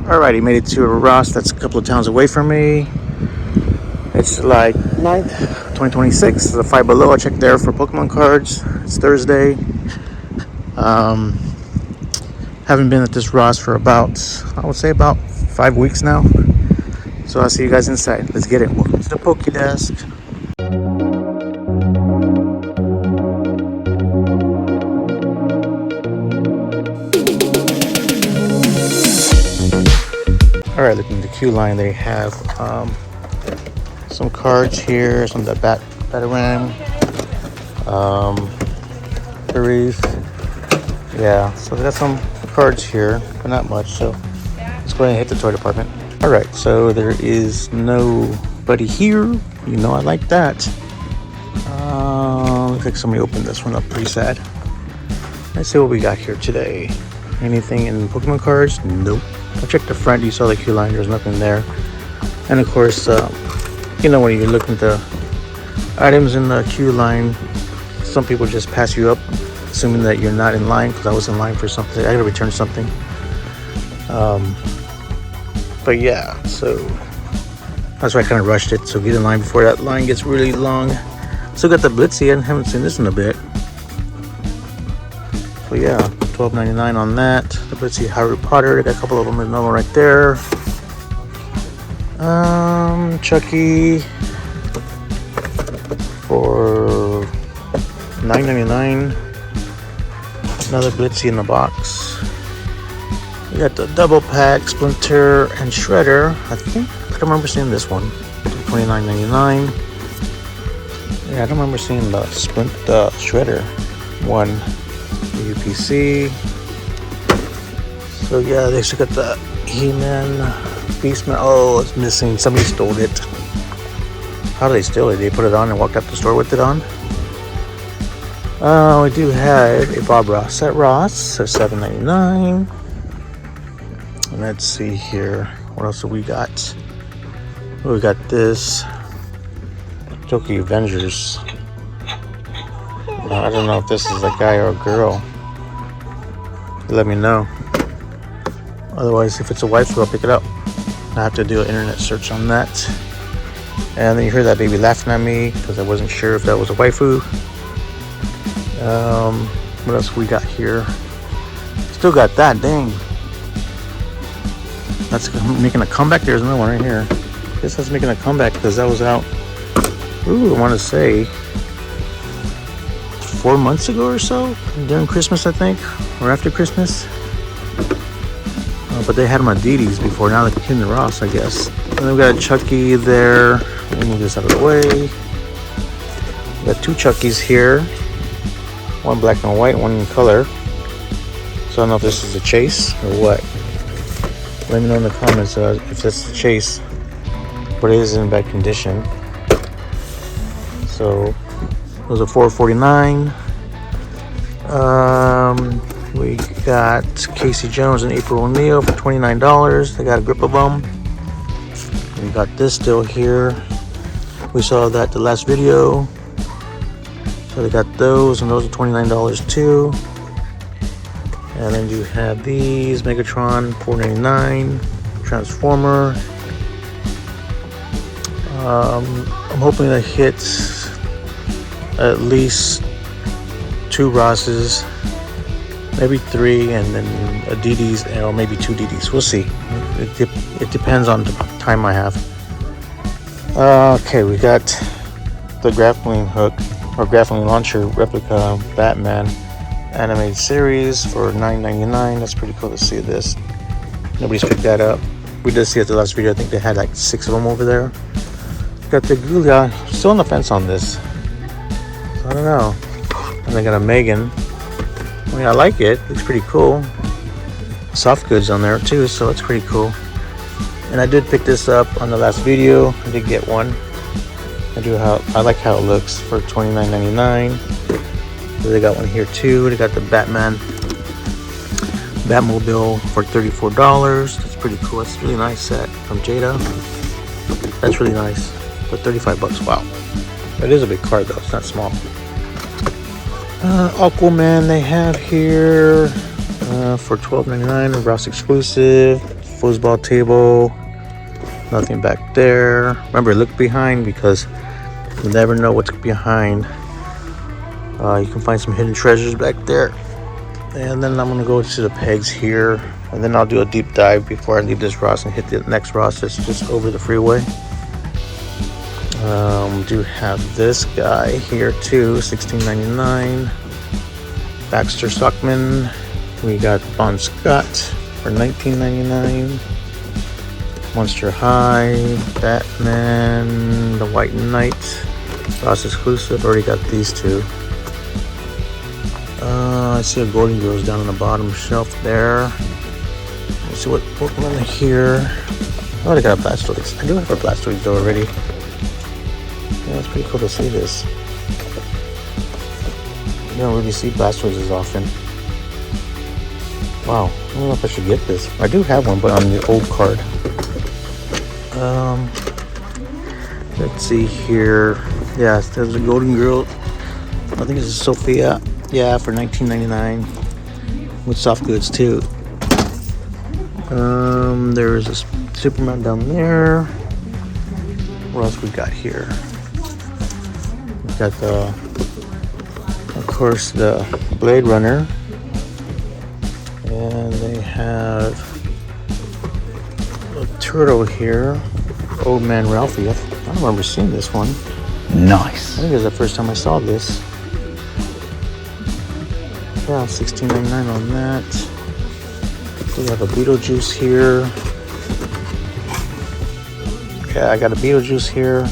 Alrighty, made it to Ross. That's a couple of towns away from me. It's like 9th, 2026. The Five Below. I checked there for Pokemon cards. It's Thursday. Haven't been at this Ross for about, I would say about 5 weeks now. So I'll see you guys inside. Let's get it. Welcome to the Pokedesk. Alright, looking at the queue line, they have some cards here, some of the Batarang, Furries. Yeah, so they got some cards here, but not much, so let's go ahead and hit the toy department. Alright, so there is nobody here. You know I like that. Looks like somebody opened this one up, pretty sad. Let's see what we got here today. Anything in Pokemon cards? Nope. I checked the front, you saw the queue line, there's nothing there. And of course, you know, when you're looking at the items in the queue line, some people just pass you up, assuming that you're not in line, because I was in line for something. I gotta return something. But yeah, so that's why I kind of rushed it. So get in line before that line gets really long. Still got the Blitzy, I haven't seen this in a bit. So yeah, $12.99 on that. The Blitzy Harry Potter, they got a couple of them in normal right there. Chucky for $9.99. Another Blitzy in the box. We got the double pack, Splinter and Shredder. I think I don't remember seeing this one. $29.99. Yeah, I don't remember seeing the Shredder one. The UPC. So yeah, they still got the He-Man, Beastman. Oh, it's missing. Somebody stole it. How did they steal it? They put it on and walked out the store with it on? We do have a Bob Ross at Ross at $7.99. Let's see here. What else do we got? We got this Tokyo Avengers. I don't know if this is a guy or a girl. Let me know. Otherwise, if it's a waifu, I'll pick it up. I have to do an internet search on that. And then you hear that baby laughing at me because I wasn't sure if that was a waifu. What else we got here? Still got that, dang. That's making a comeback. There's another one right here. I guess that's making a comeback because that was out. Ooh, I want to say 4 months ago or so, during Christmas, I think, or after Christmas. But they had them on DDs before. Now they're in the Ross, I guess. And then we got a Chucky there. Let me move this out of the way. We got two Chuckies here. One black and white, one in color. So I don't know if this is a chase or what. Let me know in the comments if that's the chase. But it is in bad condition. So those are $4.49. We got Casey Jones and April O'Neil for $29. They got a grip of them. We got this still here. We saw that the last video. So they got those, and those are $29 too. And then you have these Megatron, $4.99. Transformer. I'm hoping to hit at least 2 Rosses, maybe 3, and then a DD's, or maybe 2 DD's. We'll see. It depends on the time I have. Okay, we got the grappling hook or grappling launcher replica Batman animated series for $9.99. That's pretty cool to see this. Nobody's picked that up. We did see it the last video. I think they had like 6 of them over there. Got the Ghoulia. Still on the fence on this. So I don't know. And they got a Megan. I mean, I like it. Looks pretty cool. Soft goods on there too, so it's pretty cool. And I did pick this up on the last video. I did get one. I like how it looks for $29.99. So they got one here too. They got the Batmobile for $34. That's pretty cool. It's a really nice set from Jada. That's really nice. For $35. Wow. It is a big card though. It's not small. Aquaman they have here for $12.99. Ross exclusive. foosball table. Nothing back there. Remember, look behind because you never know what's behind. You can find some hidden treasures back there. And then I'm gonna go to the pegs here, and then I'll do a deep dive before I leave this Ross and hit the next Ross that's just over the freeway. Do have this guy here too, $16.99. Baxter Stockman. We got Bon Scott for $19.99. Monster High, Batman, the White Knight, Ross exclusive. Already got these two. I see a Golden Girls down on the bottom shelf there. Let's see what Pokemon here. Oh, they got a Blastoise. I do have a Blastoise though already. Yeah, it's pretty cool to see this. You don't really see Blastoises often. Wow, I don't know if I should get this. I do have one, but on the old card. Let's see here. Yeah, there's a Golden Girl. I think it's a Sophia. Yeah, for $19.99 with soft goods too. There's a Superman down there. What else we got here? We got of course, the Blade Runner, and they have a turtle here. Old Man Ralphie. I don't remember seeing this one. Nice. I think it was the first time I saw this. Yeah, $16.99 on that. We have a Beetlejuice here. Yeah, I got a Beetlejuice here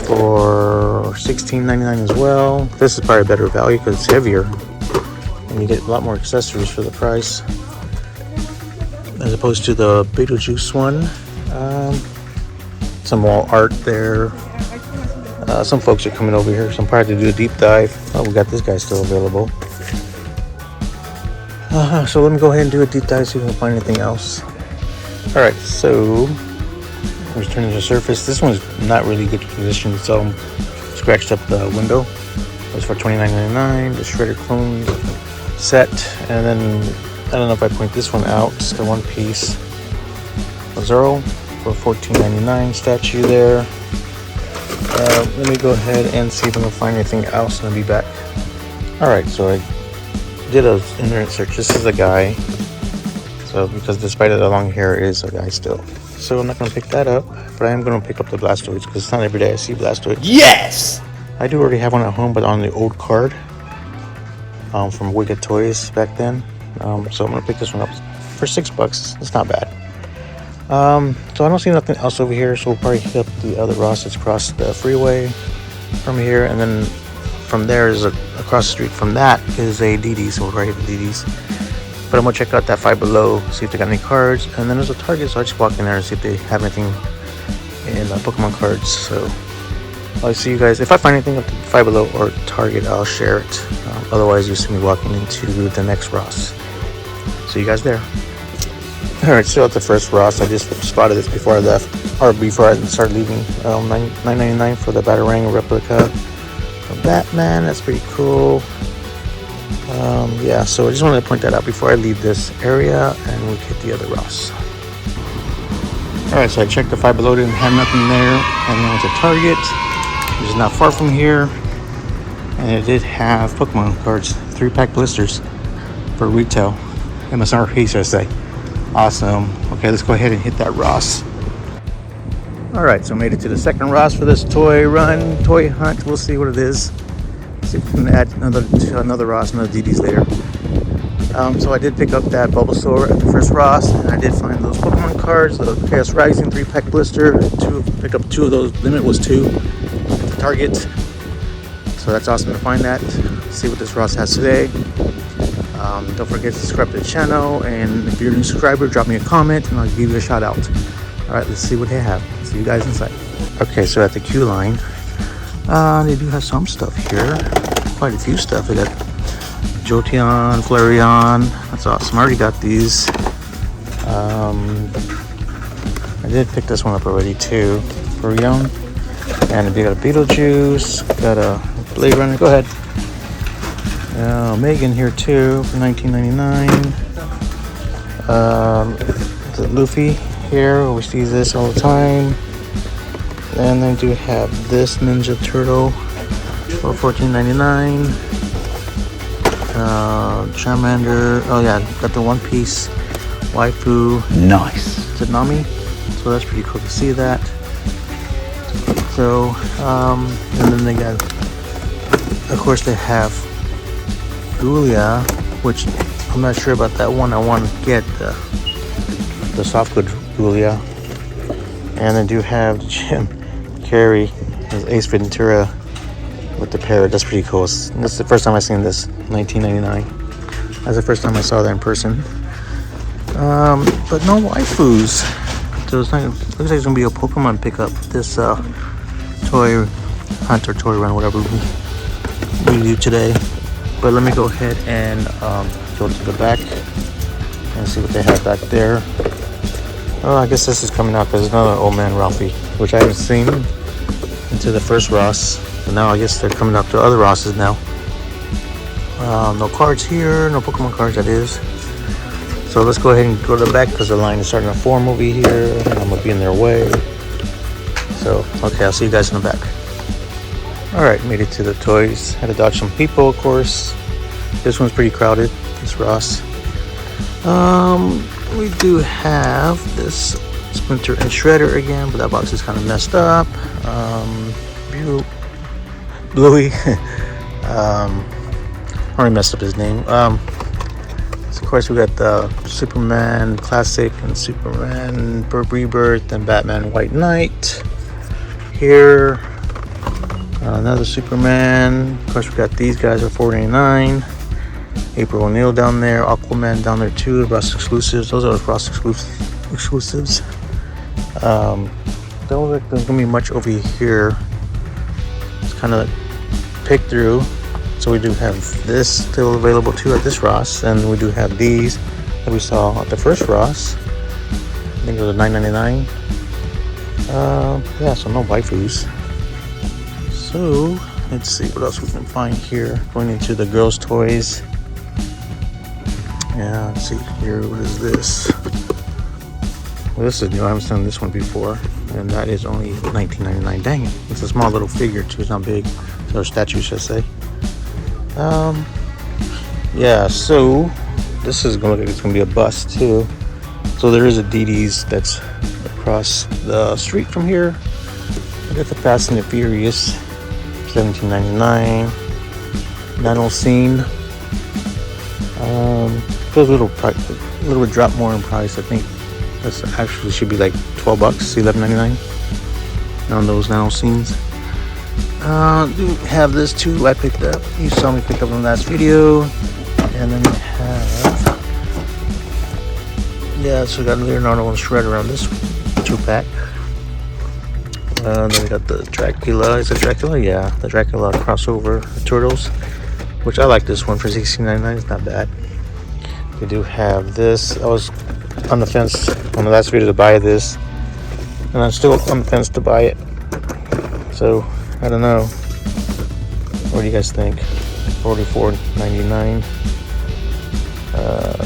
for $16.99 as well. This is probably a better value because it's heavier, and you get a lot more accessories for the price, as opposed to the Beetlejuice one. Some wall art there. Some folks are coming over here, so I'm probably to do a deep dive. Oh, we got this guy still available. So let me go ahead and do a deep dive, see if we can find anything else. Alright, so returning to the surface. This one's not really good condition, so scratched up the window. It was for $29.99. The Shredder clone set, and then I don't know if I point this one out. It's the one piece Zero for $14.99 statue there. Let me go ahead and see if I can find anything else, and I'll be back. Alright, so I did an internet search. This is a guy. So, because despite the long hair, it is a guy still. So I'm not going to pick that up, but I am going to pick up the Blastoise, because it's not every day I see Blastoise. Yes! I do already have one at home, but on the old card from Wicked Toys back then. So I'm going to pick this one up for $6. It's not bad. So I don't see nothing else over here, so we'll probably hit up the other Ross that's across the freeway from here, and then from there is across the street from that is a DD, so we'll probably hit the DDs. But I'm gonna check out that Five Below, see if they got any cards, and then there's a Target, so I just walk in there and see if they have anything in Pokemon cards. So I'll see you guys. If I find anything at the Five Below or Target, I'll share it. Otherwise, you see me walking into the next Ross. See you guys there. Alright, so at the first Ross, I just spotted this before I left, or before I started leaving. $9.99 for the Batarang replica of Batman. That's pretty cool. Yeah, so I just wanted to point that out before I leave this area, and we hit the other Ross. Alright, so I checked the Five Below, didn't have nothing there, and then went to Target, which is not far from here, and it did have Pokemon cards, 3-pack blisters for retail. MSRP, should I say. Awesome. Okay, let's go ahead and hit that Ross. Alright, so I made it to the second Ross for this toy run, toy hunt. We'll see what it is. See if we can add another Ross, another DDs later. So I did pick up that Bulbasaur at the first Ross, and I did find those Pokemon cards, the Chaos Rising 3-pack blister. Picked up 2 of those. Limit was 2 at the Target. So that's awesome to find that. See what this Ross has today. Don't forget to subscribe to the channel, and if you're a new subscriber, drop me a comment and I'll give you a shout out. Alright, let's see what they have. See you guys inside. Okay, so at the queue line, they do have some stuff here. Quite a few stuff. They got Jolteon, Flareon. That's awesome. I already got these. I did pick this one up already too. Flareon. And we got a Beetlejuice. Got a Blade Runner. Go ahead. Megan here too for $19.99. the Luffy here. We see this all the time. And I do have this Ninja Turtle for $14.99. Charmander. Oh yeah, got the One Piece waifu. Nice. Tsunami. So that's pretty cool to see that. So, and then they got, of course, they have Julia, which I'm not sure about that one. I want to get the softwood Julia. And I do have Jim Carrey as Ace Ventura with the parrot. That's pretty cool. That's the first time I've seen this, 1999. That's the first time I saw that in person. But no waifus. So it's not, looks like it's gonna be a Pokemon pickup. This toy hunt or toy run, whatever we do today. But let me go ahead and go to the back and see what they have back there. Oh, I guess this is coming out because there's another Old Man Ralphie, which I haven't seen into the first Ross. But now I guess they're coming out to other Rosses now. No cards here, no Pokemon cards, that is. So let's go ahead and go to the back because the line is starting to form over here and I'm gonna be in their way. So, okay, I'll see you guys in the back. Alright, made it to the toys. Had to dodge some people, of course. This one's pretty crowded, this Ross. We do have this Splinter and Shredder again, but that box is kind of messed up. Bluey. Already messed up his name. So of course we got the Superman Classic and Superman Rebirth and Batman White Knight. Here, another Superman. Of course we got these guys at $4.99. April O'Neil down there, Aquaman down there too, Ross exclusives. Those are Ross exclusives. Don't look like there's gonna be much over here. It's kind of pick through. So we do have this still available too at this Ross, and we do have these that we saw at the first Ross. I think it was $9.99. Yeah, so no waifus. So let's see what else we can find here. Going into the girls' toys. Yeah, let's see here. What is this? Well, this is new. I haven't seen this one before, and that is only $19.99. Dang it! It's a small little figure too. It's not big, or statue, should I say? Yeah. So this is gonna look like it's gonna be a bus too. So there is a DD's that's across the street from here. I got the Fast and the Furious, $17.99. Nano Scene. Feels a little bit drop more in price. I think this actually should be like $12, $11.99 on those Nano Scenes. Do have this too. I picked up. You saw me pick up in the last video, and then we have so we got Leonardo and Shredder on this 2-pack. Then we got the Dracula. Is it Dracula? Yeah, the Dracula crossover Turtles, which I like this one for $16.99. It's not bad. They do have this. I was on the fence on the last video to buy this, and I'm still on the fence to buy it. So I don't know. What do you guys think? $44.99.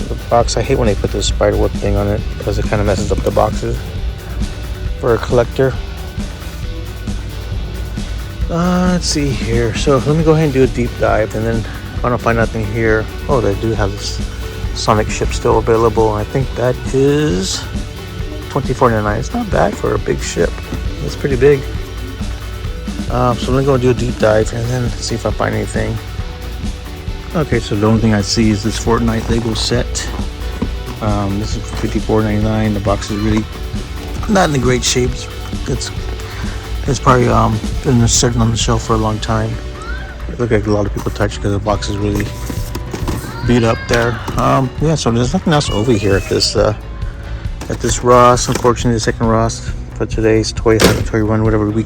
The box. I hate when they put this spider web thing on it because it kind of messes up the boxes for a collector. Let's see here. So let me go ahead and do a deep dive, and then if I don't find nothing here. Oh, they do have this Sonic ship still available. I think that is $24.99. It's not bad for a big ship. It's pretty big. So let me go do a deep dive and then see if I find anything. Okay, so the only thing I see is this Fortnite Lego set. This is $54.99. The box is really not in a great shape. It's probably been sitting on the shelf for a long time. It looks like a lot of people touched because the box is really beat up there. Yeah, so there's nothing else over here at this Ross. Unfortunately, the second Ross for today's toy hunt, toy run, whatever we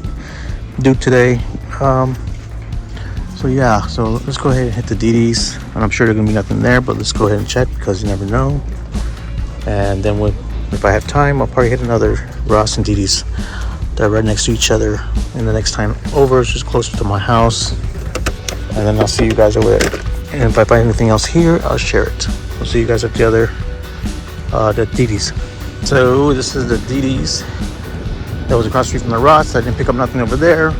do today. So yeah, so let's go ahead and hit the DD's, and I'm sure there's gonna be nothing there, but let's go ahead and check because you never know. And then if I have time, I'll probably hit another Ross and DD's. They're right next to each other, and the next time over is just closer to my house, and then I'll see you guys over there. And if I find anything else here, I'll share it. I'll see you guys at the other the DD's. So this is the DD's that was across the street from the Ross. I didn't pick up nothing over there.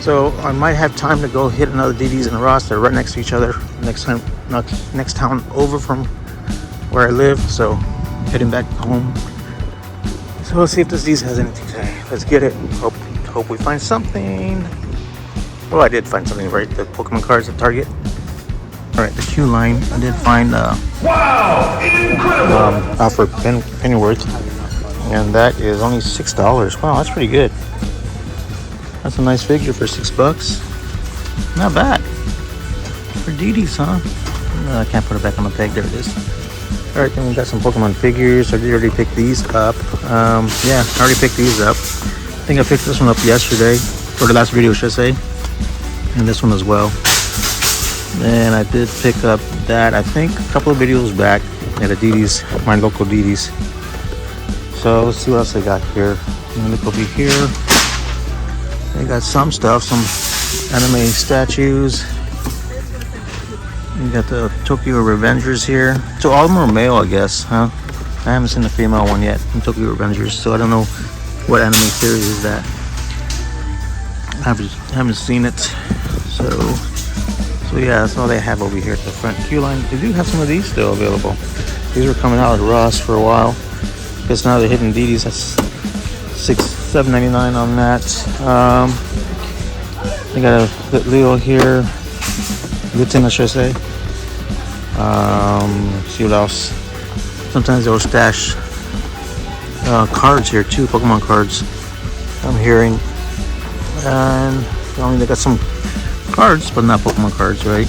So I might have time to go hit another DD's and a Ross. They're right next to each other. Next town over from where I live. So heading back home. So let's see if this DD's has anything today. Let's get it. Hope we find something. Well, I did find something, right? The Pokemon cards at Target. All right, the queue line. I did find wow, incredible! Alfred Pennyworth, and that is only $6. Wow, that's pretty good. That's a nice figure for $6. Not bad for DD's, huh? I can't put it back on the peg. There it is. All right, then we got some Pokemon figures. I did already pick these up. Yeah, I already picked these up. I think I picked this one up yesterday, or the last video, should I say? And this one as well. And I did pick up that, I think, a couple of videos back at a DD's, my local DD's. So let's see what else I got here. I'm gonna look over here. They got some stuff, some anime statues. You got the Tokyo Revengers here. So all of them are male, I guess, huh? I haven't seen the female one yet in Tokyo Revengers, so I don't know what anime series is that. I haven't seen it. So yeah, that's all they have over here at the front queue line. They do have some of these still available. These were coming out at Ross for a while. Guess now they're hitting DD's. That's $7.99 on that. They got a Leo here. Lieutenant, should I say? See what else. Sometimes they'll stash cards here too, Pokemon cards. I'm hearing. And they got some cards, but not Pokemon cards, right?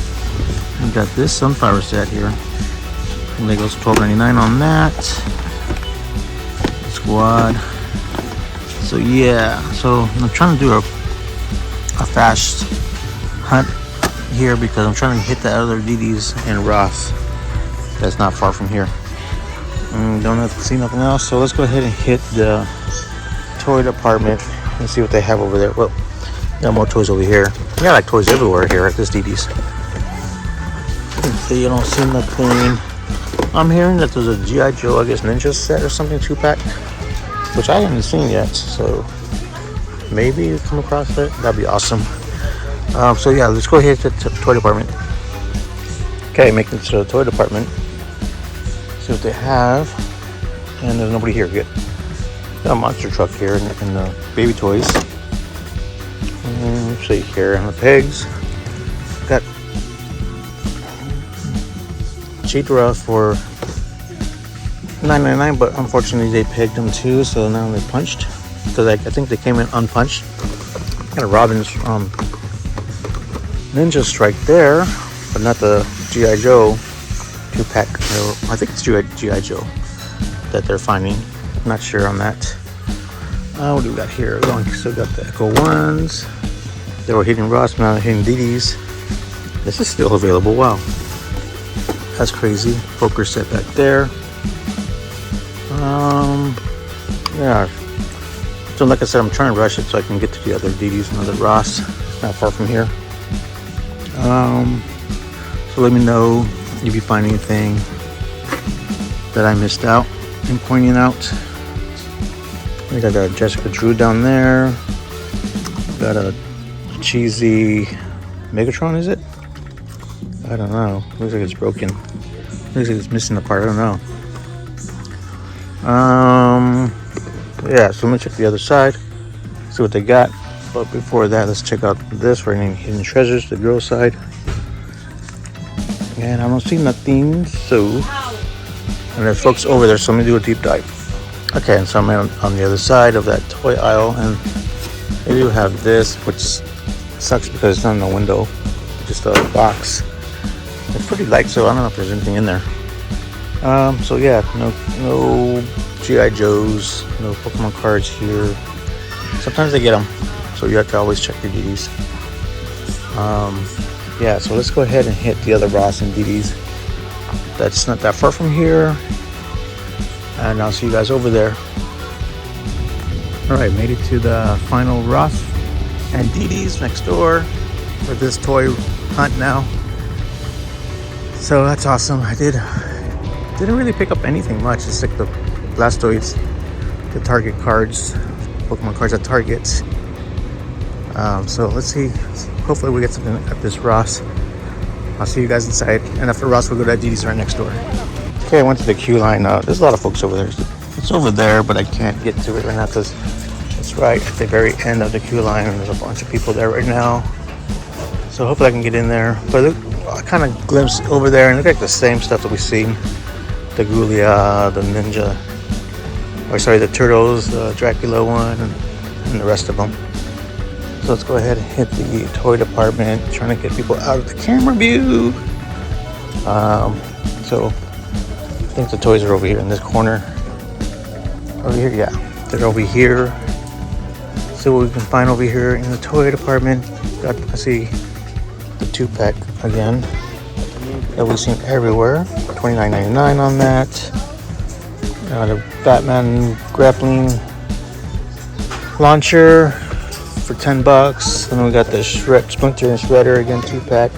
We got this Sunflower set here. Legos $12.99 on that. Squad. So yeah, so I'm trying to do a fast hunt here because I'm trying to hit the other DD's in Ross. That's not far from here. Don't have to see nothing else, so let's go ahead and hit the toy department and see what they have over there. Well, got more toys over here. We got like toys everywhere here at this DD's. So you don't see nothing. I'm hearing that there's a G.I. Joe, I guess, Ninja set or something, 2-pack, which I haven't seen yet. So maybe you come across it. That'd be awesome. So yeah, let's go ahead to the toy department. Okay, making it to the toy department. See what they have. And there's nobody here. Good. Got a monster truck here and the baby toys. Let's see here on the pegs. Got Cheetah for $9.99, but unfortunately they pegged them too, so now they punched. Because I think they came in unpunched. Got a Robin's Ninja Strike there, but not the G.I. Joe 2-pack. I think it's G.I. Joe that they're finding. I'm not sure on that. What do we got here? We still got the Echo ones. They were hitting Ross, now they're hitting DD's. This is still available. Wow, that's crazy. Poker set back there. Yeah. So like I said, I'm trying to rush it so I can get to the other DD's and other Ross. It's not far from here. So let me know if you find anything that I missed out in pointing out. We got a Jessica Drew down there. Got a cheesy Megatron, is it? I don't know. Looks like it's broken. Looks like it's missing a part. I don't know. Yeah, so let me check the other side, see what they got. But before that, let's check out this for any hidden treasures, the girl side. And I don't see nothing, so. And there's folks over there, so let me do a deep dive. Okay, and so I'm on the other side of that toy aisle, and they do have this, which sucks because it's not in the window, just a box. It's pretty light, so I don't know if there's anything in there. So yeah, no G.I. Joes, no Pokemon cards here. Sometimes they get them, so you have to always check your DD's. Yeah, so let's go ahead and hit the other Ross and DD's. That's not that far from here. And I'll see you guys over there. Alright, made it to the final Ross and DD's next door for this toy hunt now. So that's awesome. I didn't really pick up anything much. Just like the Blastoids, the Target cards, Pokemon cards at Target. So let's see. Hopefully we get something at this Ross. I'll see you guys inside. And after Ross, we'll go to Adidas right next door. Okay, I went to the queue line. There's a lot of folks over there. It's over there, but I can't get to it right now because it's right at the very end of the queue line. And there's a bunch of people there right now. So hopefully I can get in there. But I kind of glimpsed over there and look like the same stuff that we've seen. The Ghoulia, the Ninja, the Turtles, the Dracula one, and the rest of them. So let's go ahead and hit the toy department, trying to get people out of the camera view. So I think the toys are over here in this corner. Over here, yeah, they're over here. So what we can find over here in the toy department, I see the 2-pack again that we've seen everywhere. $29.99 on that. The Batman grappling launcher for $10. And then we got the Splinter and Shredder again 2-pack.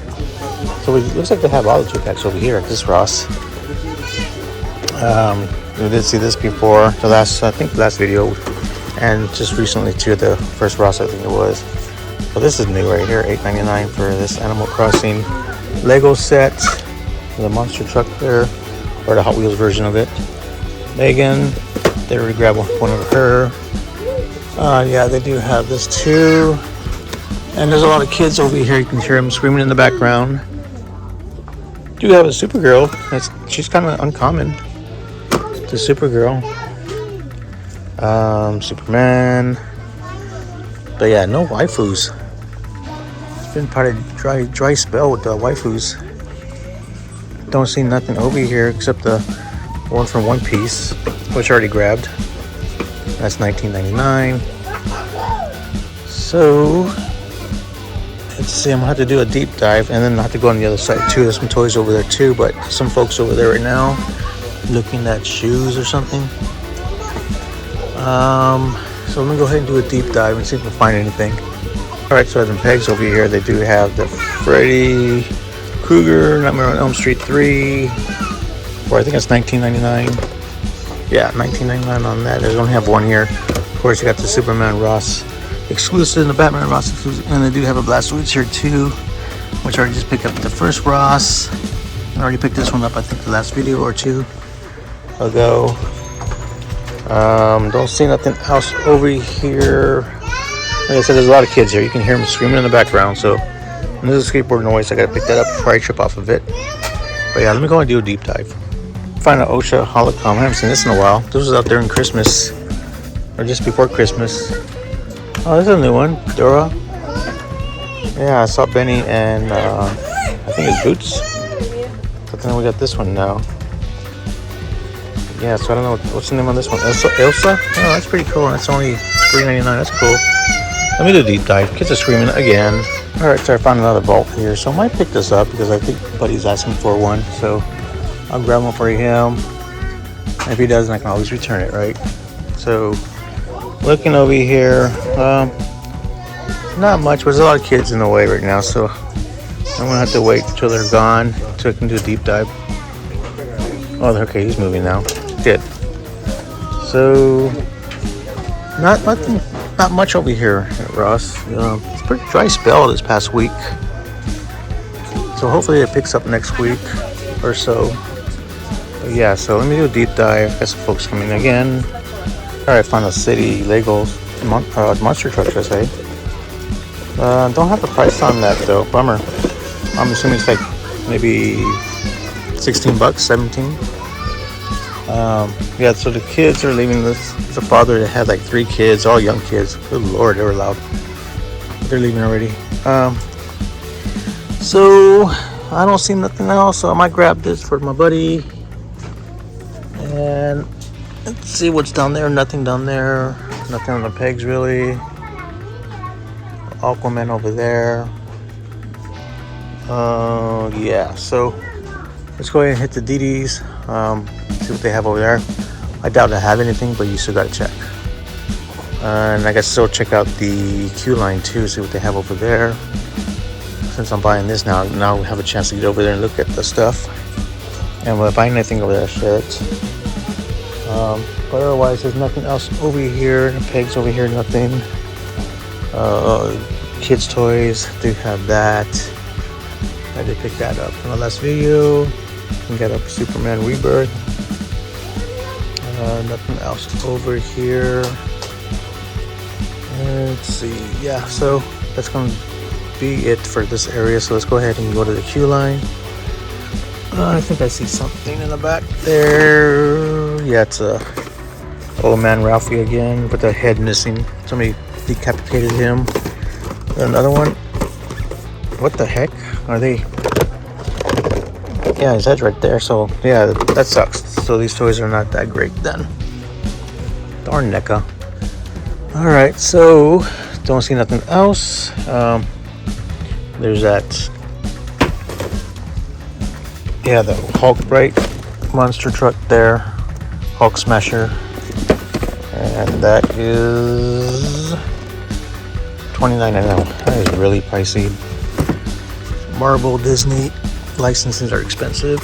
So it looks like they have all the 2-packs over here at this Ross. We did see this before, the last video, and just recently too, the first Ross I think it was. So this is new right here, $8.99 for this Animal Crossing Lego set. The monster truck there, or the Hot Wheels version of it. Megan, they already grabbed one of her. Yeah, they do have this too. And there's a lot of kids over here. You can hear them screaming in the background. Do have a Supergirl. She's kind of uncommon. The Supergirl. Superman. But yeah, no waifus. It's been part of dry spell with the waifus. Don't see nothing over here except the one from One Piece, which I already grabbed. That's $19.99. So let's see, I'm gonna have to do a deep dive and then I have to go on the other side too. There's some toys over there too, but some folks over there right now looking at shoes or something. So I'm gonna go ahead and do a deep dive and see if I can find anything. Alright, so I have some pegs over here. They do have the Freddy Krueger, Nightmare on Elm Street 3, or I think it's $19.99. Yeah, $19.99 on that. There's only have one here. Of course, you got the Superman Ross exclusive and the Batman Ross exclusive, and they do have a Blastoise here too, which I already just picked up the first Ross. I already picked this one up, I think, the last video or two ago. Don't see nothing else over here. Like I said, there's a lot of kids here. You can hear them screaming in the background. So, and there's a skateboard noise. I gotta pick that up before I trip off of it. But yeah, let me go and do a deep dive. Find an OSHA holocron. I haven't seen this in a while. This was out there in Christmas, or just before Christmas. Oh, this is a new one, Dora. Yeah, I saw Benny and I think it's Boots. But then we got this one now. Yeah, so I don't know what's the name on this one. Elsa? Oh, that's pretty cool. That's only $3.99. That's cool. Let me do a deep dive. Kids are screaming again. Alright, so I found another vault here. So I might pick this up because I think Buddy's asking for one. So I'll grab one for him. If he doesn't, I can always return it, right? So looking over here, not much, but there's a lot of kids in the way right now. So I'm gonna have to wait until they're gone so I can do a deep dive. Oh, okay, he's moving now. Good. So not much over here at Ross. It's a pretty dry spell this past week. So hopefully it picks up next week or so. But yeah, so let me do a deep dive. Got some folks coming again. Alright, found a city Legos monster truck, should I say. Don't have the price on that though. Bummer. I'm assuming it's like maybe $16, 17. Yeah, so the kids are leaving this. It's a father that had like 3 kids, all young kids. Good lord, they were loud. They're leaving already. So I don't see nothing else, so I might grab this for my buddy. And let's see what's down there. Nothing down there. Nothing on the pegs really. Aquaman over there. Yeah, so let's go ahead and hit the DDs. See what they have over there. I doubt I have anything, but you still gotta check. And I guess still check out the queue line too, see what they have over there. Since I'm buying this now we have a chance to get over there and look at the stuff. And if I find anything over there, I'll share it. But otherwise, there's nothing else over here. The pegs over here, nothing. Kids' toys, do have that. I did pick that up from the last video. We got a Superman Rebirth. Nothing else over here. Let's see. Yeah, so that's going to be it for this area. So let's go ahead and go to the queue line. I think I see something in the back there. Yeah, it's a old man Ralphie again with the head missing. Somebody decapitated him. Another one. What the heck are they? Yeah, his head's right there. So yeah, that sucks. So these toys are not that great then. Darn NECA. All right, so don't see nothing else. There's that. Yeah, the Hulk Bright monster truck there, Hulk Smasher, and that is $29. I know that is really pricey. Marvel, Disney licenses are expensive,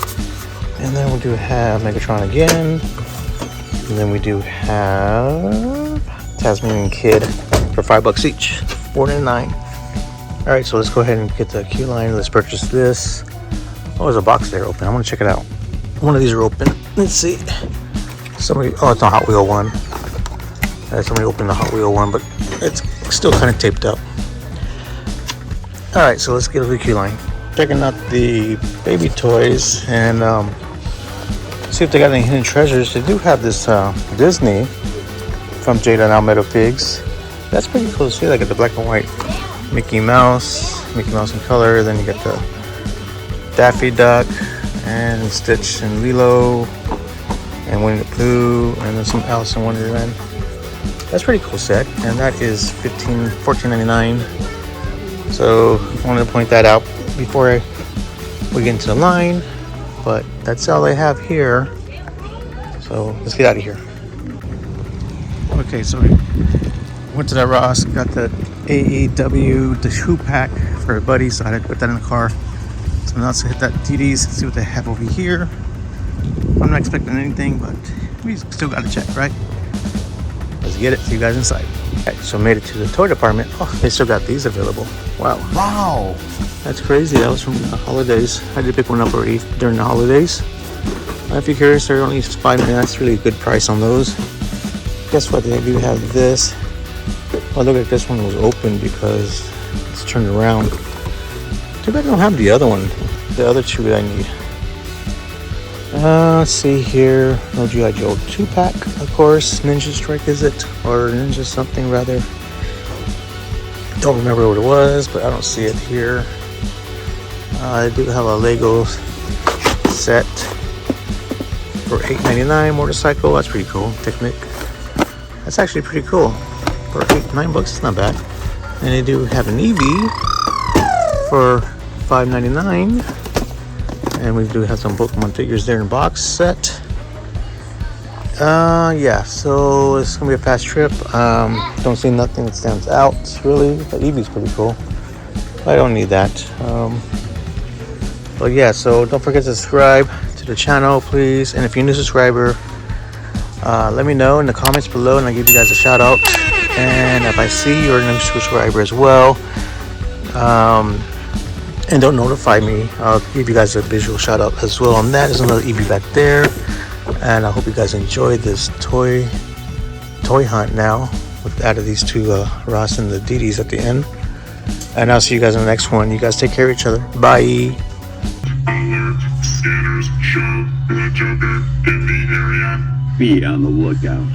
and then we do have Megatron again, and then we do have Tasmanian Kid for $5 each, $4.99. All right, so let's go ahead and get the queue line. Let's purchase this. Oh, there's a box there open. I'm gonna check it out. One of these are open. Let's see. Somebody, oh, it's a Hot Wheel one. Somebody opened the Hot Wheel one, but it's still kind of taped up. All right, so let's get to the queue line. Checking out the baby toys and see if they got any hidden treasures. They do have this Disney from Jada and Almeida Pigs. That's pretty cool to see. Like at the black and white Mickey Mouse in color. Then you got the Daffy Duck and Stitch and Lilo and Winnie the Pooh and then some Alice in Wonderland. That's a pretty cool set, and that is $14.99. So I wanted to point that out before we get into the line, but that's all they have here. So let's get out of here. Okay, so we went to that Ross, got the AEW, the shoe pack for a buddy, so I had to put that in the car. So now let's hit that DD's and see what they have over here. I'm not expecting anything, but we still got to check, right? Let's get it. See you guys inside. Okay, so made it to the toy department. Oh, they still got these available. Wow. Wow. That's crazy. That was from the holidays. I did pick one up already during the holidays. If you're curious, they're only $5. That's really a good price on those. Guess what? They do have this. Oh, look at this one was open because it's turned around. Too bad I don't have the other one. The other two that I need. Let's see here. No G.I. Joe 2-pack, of course. Ninja Strike, is it? Or Ninja something, rather. Don't remember what it was, but I don't see it here. I do have a Lego set for $8.99 motorcycle. That's pretty cool. Picnic. That's actually pretty cool. For $9, it's not bad. And they do have an Eevee for $5.99. And we do have some Pokemon figures there in the box set. Yeah, so it's gonna be a fast trip. Don't see nothing that stands out really. The Eevee's pretty cool. I don't need that. But yeah, so don't forget to subscribe to the channel, please. And if you're a new subscriber, let me know in the comments below, and I'll give you guys a shout out. And if I see you're a new subscriber as well, and don't notify me, I'll give you guys a visual shout out as well on that. There's another Eevee back there, and I hope you guys enjoyed this toy hunt now with out of these two Ross and the DDs at the end. And I'll see you guys in the next one. You guys take care of each other. Bye. Alert. Scanners show Blood Joker in the area. Be on the lookout.